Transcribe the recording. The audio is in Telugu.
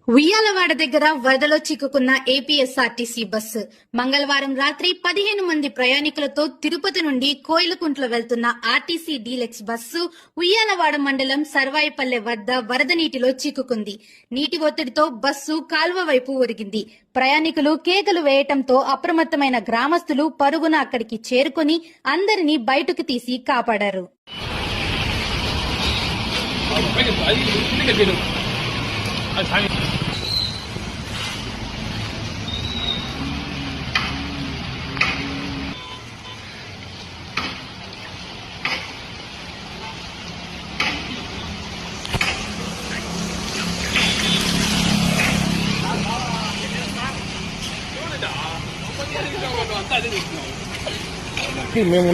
ఉయ్యాలవాడ దగ్గర వరదలో చిక్కుకున్న ఏపీఎస్ఆర్టీసీ బస్సు మంగళవారం రాత్రి 15 మంది ప్రయాణికులతో తిరుపతి నుండి కోయిలకుంట్ల వెళ్తున్న ఆర్టీసీ డీలక్స్ బస్సు ఉయ్యాలవాడ మండలం సర్వాయిపల్లె వద్ద వరద నీటిలో చిక్కుకుంది. నీటి ఒత్తిడితో బస్సు కాల్వ వైపు ఒరిగింది. ప్రయాణికులు కేకలు వేయటంతో అప్రమత్తమైన గ్రామస్తులు పరుగున అక్కడికి చేరుకుని అందరినీ బయటకు తీసి కాపాడారు. మేము